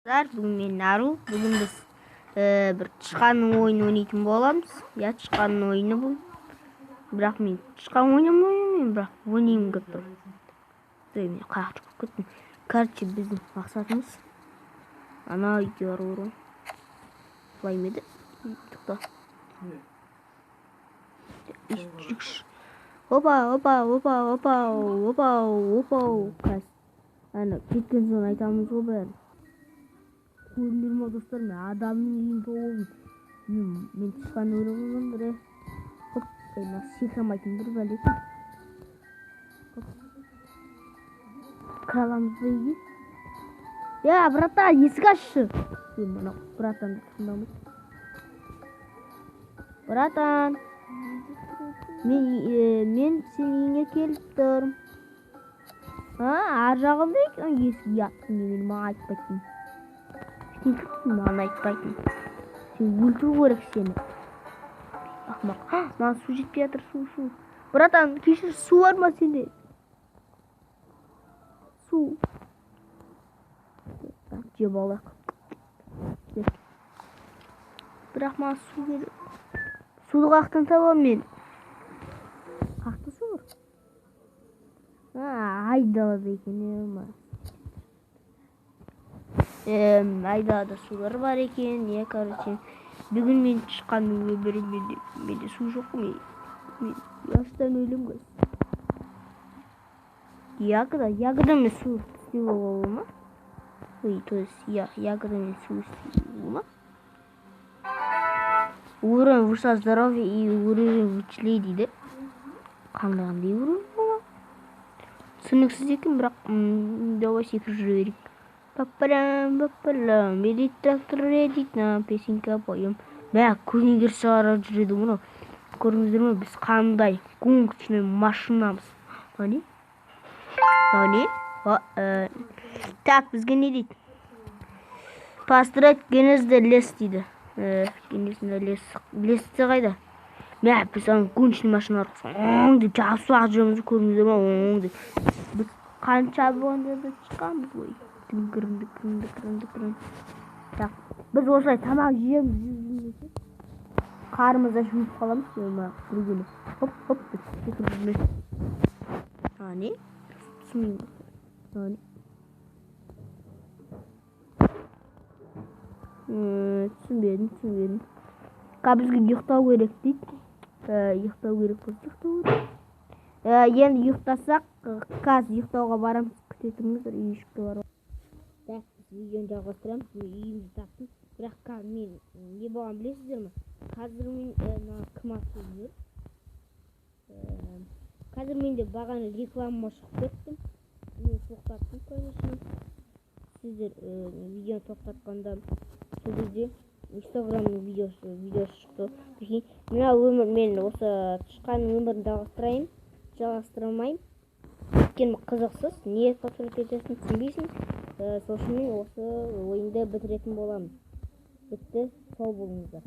Бүгін мен Нару. Бүгін біз бір тышқанның ойынын ойнайтын боламыз. Я тышқанның ойыны бұл. Бірақ мен тышқан ойнамаймын, бірақ ойнаймын көп тұр. Мен қаяқты көп кеттім. Короче, біздің мақсатымыз ана үйдер ұру. Былай меді? Тоқта. Опа. Ана кеткен соң айтамыз ғой бәрін. Көрдіңдер ме достар, мен адамның үйін тоғылдым. Мен тышқан өлімін бірі. Мына секірамайтын бір бәле. Кіраламыз ба үйге? Я, братан, есік ашшы. Мына братанды тыңдамайды. Братан, мен сен үйіңе келіп тұрмын. Ар жағында екен есік яттың, мен маған айтпайтын. Маған айтпайтын. Сен өлтіру керек сені. Ақмақ. Маған су жетпей жатыр, су. Братан, кешір, су бар ма сенде? Су. Жеп алайық. Бірақ маған су керек. Суды қақтан табам мен. Қақты су бар? Айдалада екен. Айдалада сулар бар екен. Короче, бүгін мен тышқанның өмірін менде су жоқ. Мен ястан өлім көз. Ягодамен су істеуге болады ма? То есть ягодамен су істеуге ма? Уровень вырса здоровье и уровень вычислей дейді. Қандай уровень бола? Түсініксіз екен, бірақ давай секіріп жүре берейік. Паппарам, медит трактор редит, песенка поем. Бәк көзіне шығарып жүреді мұны. Көріңіздер ме, біз қандай гоночный машинамыз. Ани? Так, бізге не дейді? Построить генезді лес дейді. Генезді лесті қайда? Біз гоночный машиналар деп жасуақ жүреміз, көріңіздер ме? Біз қанша болғанда шыққанбыз ғой. Кірінді. Так, біз осылай тамақ жейміз. Қарымызда жуып қаламыз. Біргені. Хоп, біз секіріп жүрміз. Не? Түсінбеймін. Түсінбедім. Бізге ұйықтау керек дейді. Ұйықтау керек болды. Енді ұйықтасақ, қазір ұйықтауға барамыз. Күтетіңіздер, үйшікті бар. Так, видеоны жалғастырамыз. Үйімізді таптым. Бірақ мен не болған білесіздер ме? Қазір мен кім атып жүр? Қазір менде бағаны реклама шығып кеттім. Мен тоқтаттым, конечно. Сіздер видеоны тоқтатқанда сол кезде инстаграмның видеосы шықты. Мына өмір, мен осы тышқанның өмірін жалғастырамайын. Өйткені қызықсыз, не посмотреть етесін түсінбейсің. Сол үшін мен осы ойынды бітіретін боламын. Бітті, сау болыңыздар.